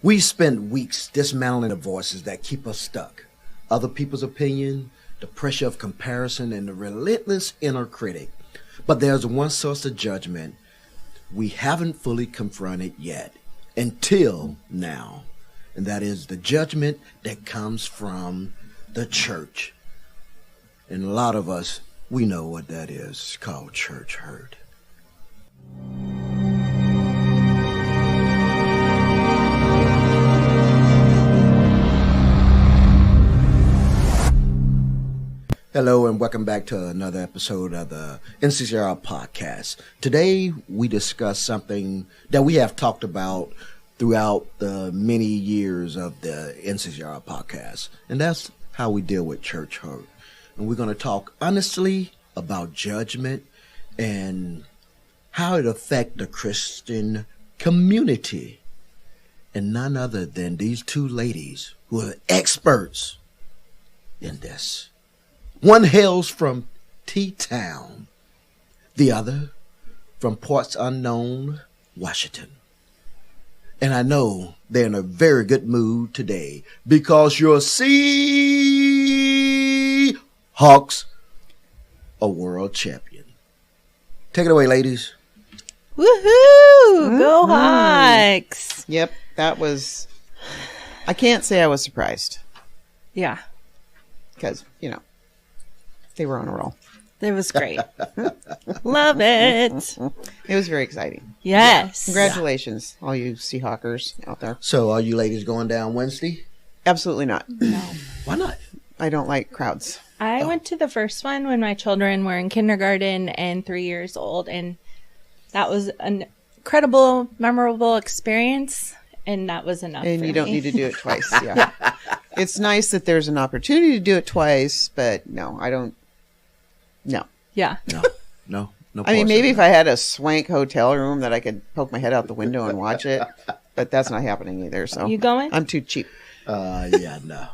We spend weeks dismantling the voices that keep us stuck. Other people's opinion, the pressure of comparison, and the relentless inner critic. But there's one source of judgment we haven't fully confronted yet, until now. And that is the judgment that comes from the church. And a lot of us, we know what that is. It's called church hurt. Hello and welcome back to another episode of the NCCR podcast. Today we discuss something that we have talked about throughout the many years of the NCCR podcast, and that's how we deal with church hurt. And we're going to talk honestly about judgment and how it affects the Christian community. And none other than these two ladies who are experts in this. One hails from T-Town, the other from Ports Unknown, Washington. And I know they're in a very good mood today because your Seahawks are world champion. Take it away, ladies. Woohoo! Go Hawks! Yep, that was... I can't say I was surprised. Yeah. Because, they were on a roll. It was great. Love it. It was very exciting. Yes. Congratulations, all you Seahawkers out there. So are you ladies going down Wednesday? Absolutely not. No. Why not? I don't like crowds. I went to the first one when my children were in kindergarten and 3 years old, and that was an incredible, memorable experience, and that was enough And for you don't me. need to do it twice. Yeah. It's nice that there's an opportunity to do it twice, but no, I don't. No. Yeah. No. I mean, maybe if I had a swank hotel room that I could poke my head out the window and watch it, but that's not happening either. So You going? I'm too cheap. Yeah, no.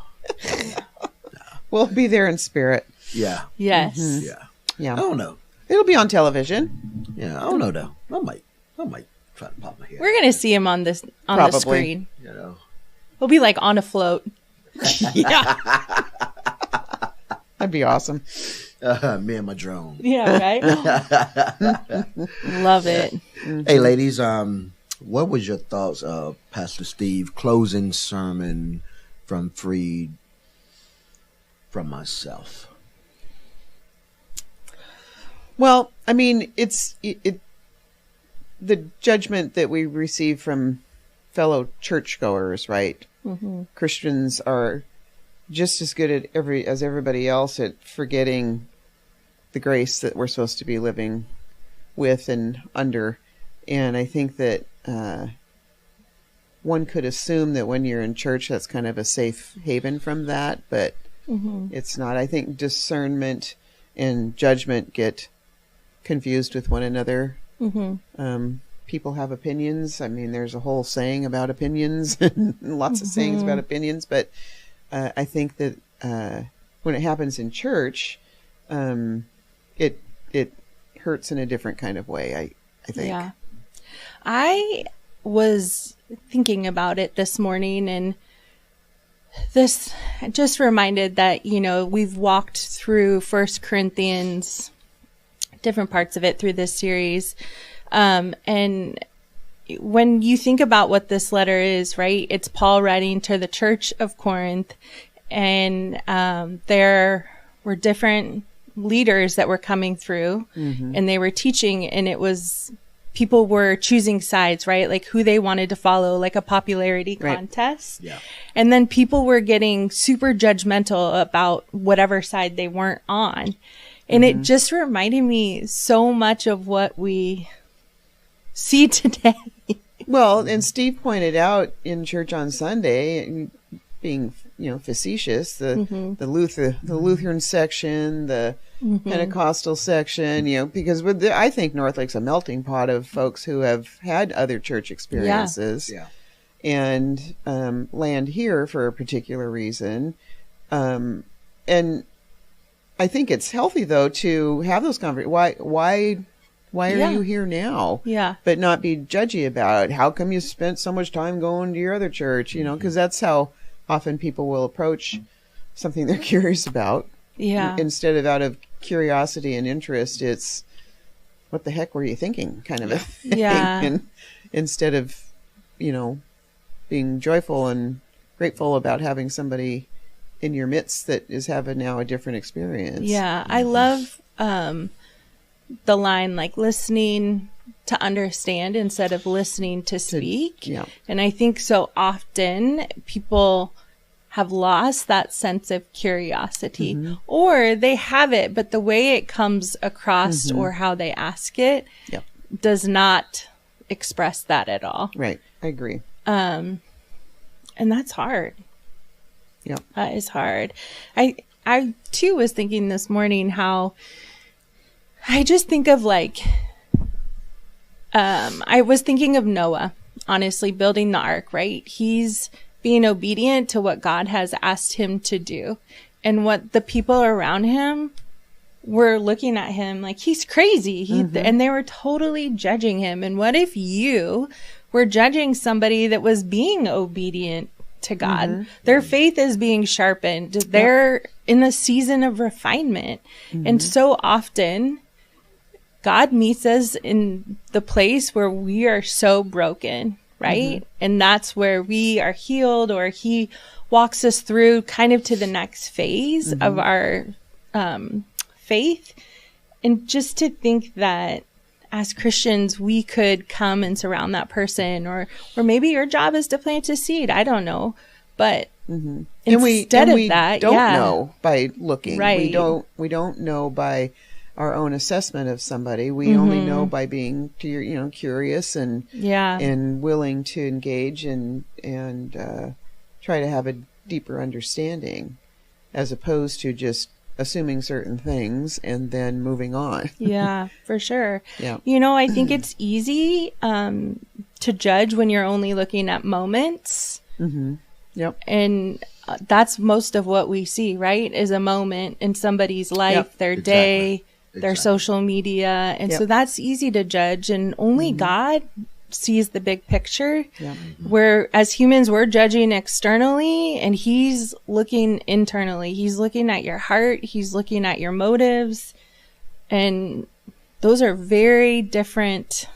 We'll be there in spirit. Yeah. Yes. Yeah. Yeah. I don't know. It'll be on television. Yeah, I don't know though. I might try to pop my head. We're gonna see him on the Probably. screen. You know. We'll be like on a float. Yeah. That'd be awesome. Me and my drone. Yeah, right. Love it. Hey, ladies. What was your thoughts of Pastor Steve closing sermon from Freed from Myself? Well, I mean, it's the judgment that we receive from fellow churchgoers, right? Mm-hmm. Christians are just as good at as everybody else at forgetting the grace that we're supposed to be living with and under. And I think that one could assume that when you're in church, that's kind of a safe haven from that, but it's not. I think discernment and judgment get confused with one another. People have opinions. I mean, there's a whole saying about opinions and lots of sayings about opinions, but I think that when it happens in church, it hurts in a different kind of way, I think. Yeah. I was thinking about it this morning, and this just reminded that, we've walked through 1 Corinthians, different parts of it through this series. And when you think about what this letter is, right, it's Paul writing to the church of Corinth, and there were different leaders that were coming through, and they were teaching, and it was people were choosing sides, right? Like who they wanted to follow, like a popularity contest. Yeah. And then people were getting super judgmental about whatever side they weren't on. And it just reminded me so much of what we see today. Well, and Steve pointed out in church on Sunday, being facetious, the Lutheran section, the Pentecostal section, because I think North Lake's a melting pot of folks who have had other church experiences, and land here for a particular reason, and I think it's healthy though to have those conversations. Why Why are Yeah. you here now? Yeah. But not be judgy about it. How come you spent so much time going to your other church? You know, because that's how often people will approach something they're curious about. Yeah. Instead of out of curiosity and interest, it's what the heck were you thinking kind of a thing. Yeah. And instead of, being joyful and grateful about having somebody in your midst that is having now a different experience. Yeah. I love the line, like, listening to understand instead of listening to speak. Yeah. And I think so often people have lost that sense of curiosity, or they have it, but the way it comes across or how they ask it Yep. does not express that at all. Right. I agree. And that's hard. Yeah. That is hard. I too was thinking this morning how I just think of, like, I was thinking of Noah, honestly, building the ark, right? He's being obedient to what God has asked him to do. And what the people around him were looking at him like, he's crazy. And they were totally judging him. And what if you were judging somebody that was being obedient to God? Their faith is being sharpened. They're in a season of refinement. And so often God meets us in the place where we are so broken, right? And that's where we are healed, or he walks us through kind of to the next phase of our faith. And just to think that as Christians, we could come and surround that person, or maybe your job is to plant a seed. I don't know. But instead of that, don't know by looking. Right. We don't know by our own assessment of somebody. We only know by being curious and willing to engage and try to have a deeper understanding, as opposed to just assuming certain things and then moving on. Yeah, for sure. Yeah. I think it's easy to judge when you're only looking at moments. Yep. And that's most of what we see, right? Is a moment in somebody's life, their day, their social media. And so that's easy to judge. And only God sees the big picture. Yeah. Where as humans, we're judging externally, and he's looking internally. He's looking at your heart. He's looking at your motives. And those are very different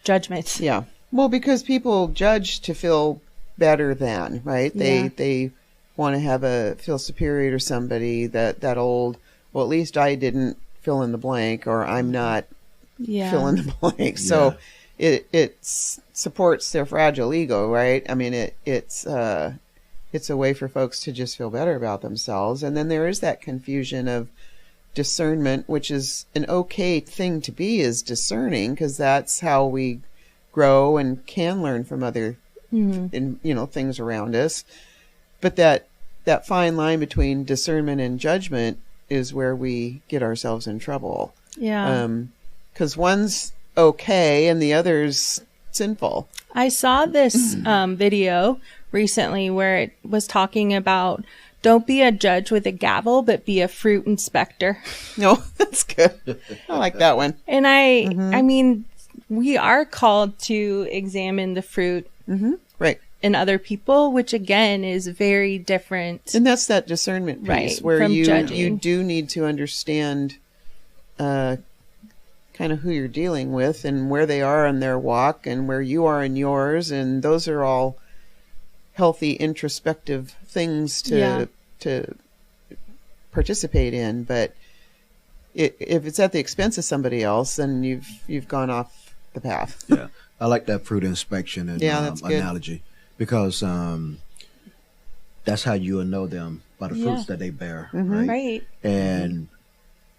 judgments. Yeah. Well, because people judge to feel better than, right? They want to feel superior to somebody that old, well, at least I didn't fill in the blank, or I'm not fill in the blank. So it supports their fragile ego, right? I mean, it's a way for folks to just feel better about themselves. And then there is that confusion of discernment, which is an okay thing to be, is discerning, because that's how we grow and can learn from other things around us. But that fine line between discernment and judgment is where we get ourselves in trouble. Yeah. Because one's okay and the other's sinful. I saw this video recently where it was talking about, don't be a judge with a gavel, but be a fruit inspector. No, that's good. I like that one. And I mean, we are called to examine the fruit Right. in other people, which again is very different. And that's that discernment piece, Right, where from you judging. do need to understand kind of who you're dealing with and where they are in their walk and where you are in yours. And those are all healthy introspective things to participate in. But if it's at the expense of somebody else, then you've gone off the path. Yeah, I like that fruit inspection and that's good. analogy, because that's how you will know them, by the fruits that they bear, right? Right. And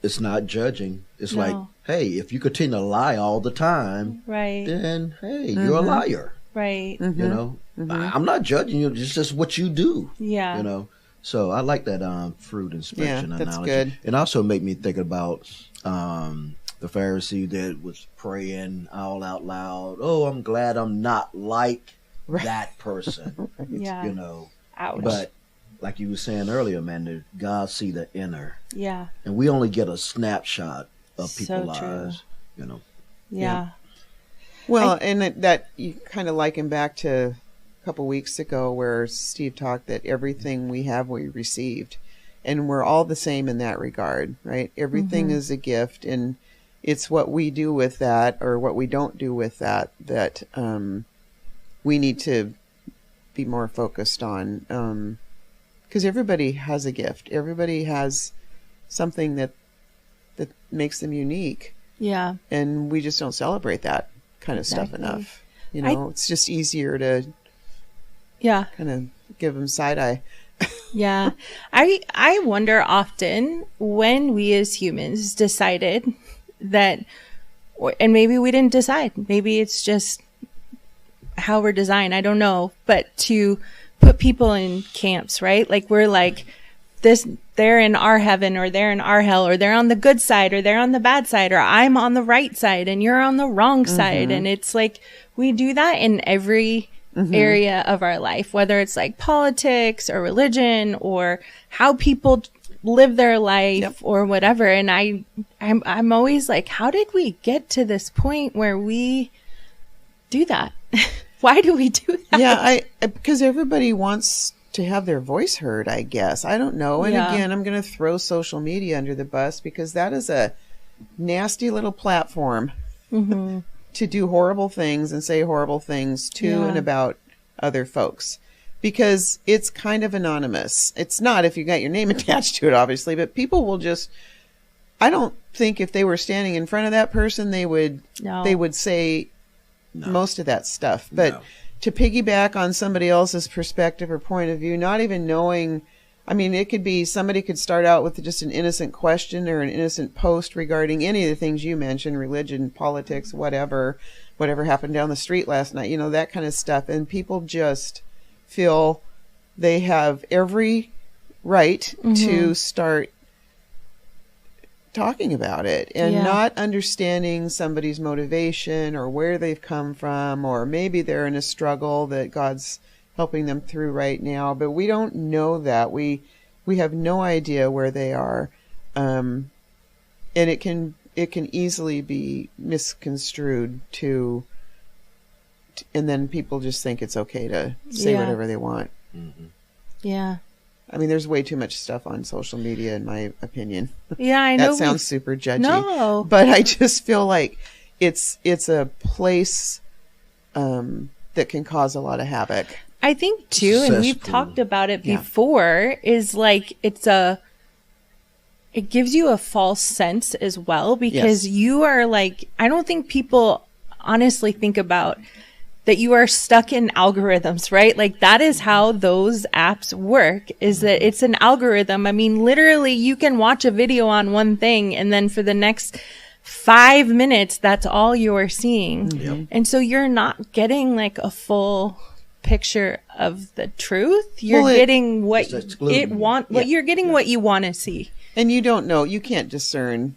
it's not judging. It's No. like, hey, if you continue to lie all the time, Right. then hey, you're a liar. Right. You know, I'm not judging you. It's just what you do. Yeah. You know, so I like that fruit inspection Yeah, that's analogy. good. It also made me think about the Pharisee that was praying all out loud. Oh, I'm glad I'm not like that person. Yeah. You know, Ouch. but like you were saying earlier, man, that God see the inner, yeah. and we only get a snapshot of So people's true. lives. you know. Yeah. Well, and that you kind of liken back to a couple weeks ago where Steve talked that everything we have we received, and we're all the same in that regard, right? Everything is a gift, and it's what we do with that or what we don't do with that we need to be more focused on, because everybody has a gift. Everybody has something that makes them unique, Yeah. and we just don't celebrate that kind of stuff enough. You know, it's just easier to Yeah. kind of give them side eye. Yeah. I wonder often when we as humans decided that, and maybe we didn't decide, maybe it's just how we're designed, I don't know, but to put people in camps, right? Like we're like this, they're in our heaven or they're in our hell, or they're on the good side or they're on the bad side, or I'm on the right side and you're on the wrong side. And it's like we do that in every area of our life, whether it's like politics or religion or how people live their life or whatever. And I'm always like, how did we get to this point where we do that? Why do we do that? Yeah, because everybody wants to have their voice heard, I guess. I don't know. And again, I'm going to throw social media under the bus because that is a nasty little platform to do horrible things and say horrible things to and about other folks, because it's kind of anonymous. It's not if you got your name attached to it, obviously, but people will just, I don't think if they were standing in front of that person, they would say most of that stuff. But to piggyback on somebody else's perspective or point of view, not even knowing, I mean, it could be somebody could start out with just an innocent question or an innocent post regarding any of the things you mentioned, religion, politics, whatever happened down the street last night, you know, that kind of stuff. And people just feel they have every right to start talking about it and not understanding somebody's motivation or where they've come from, or maybe they're in a struggle that God's helping them through right now, but we don't know that. We have no idea where they are, and it can easily be misconstrued and then people just think it's okay to say whatever they want. Yeah. I mean, there's way too much stuff on social media, in my opinion. Yeah, I know. That sounds super judgy. No. But I just feel like it's a place that can cause a lot of havoc. I think too, and we've talked about it before, is like it gives you a false sense as well, because you are like, I don't think people honestly think about that you are stuck in algorithms, right? Like that is how those apps work, is that it's an algorithm. I mean, literally you can watch a video on one thing and then for the next 5 minutes, that's all you're seeing. And so you're not getting like a full picture of the truth. You're getting what you're getting what you want to see. And you don't know, you can't discern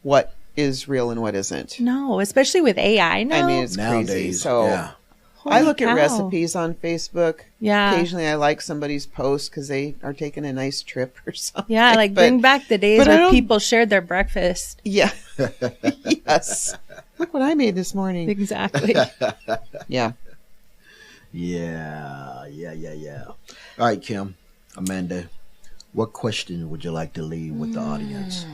what is real and what isn't. No, especially with AI. No. I mean, it's Nowadays, crazy. So I look at recipes on Facebook. Yeah. Occasionally I like somebody's post because they are taking a nice trip or something. Yeah, like bring back the days where people shared their breakfast. Yeah. Yes. Look what I made this morning. Exactly. Yeah. Yeah. All right, Kim, Amanda, what question would you like to leave with the audience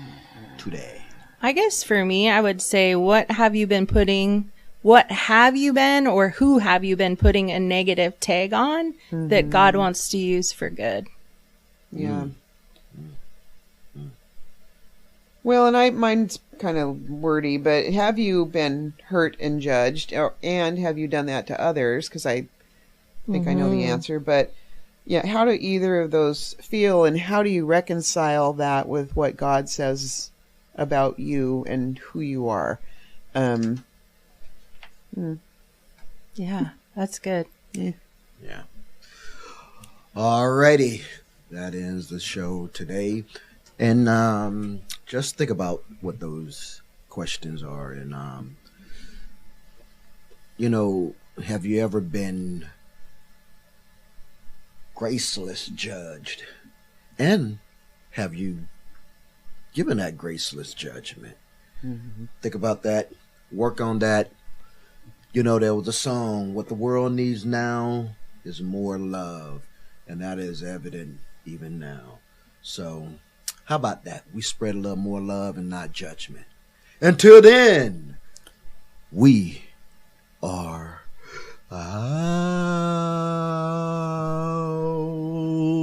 today? I guess for me, I would say, what have you been or who have you been putting a negative tag on that God wants to use for good? Yeah. Well, and mine's kind of wordy, but have you been hurt and judged, and have you done that to others? Because I think I know the answer, but yeah, how do either of those feel, and how do you reconcile that with what God says about you and who you are? Yeah, that's good. Yeah. Alrighty, that ends the show today. And just think about what those questions are. And, have you ever been graceless judged? And have you given that graceless judgment? Think about that. Work on that. You know, there was a song, "What the World Needs Now is More Love." And that is evident even now. So how about that? We spread a little more love and not judgment. Until then, we are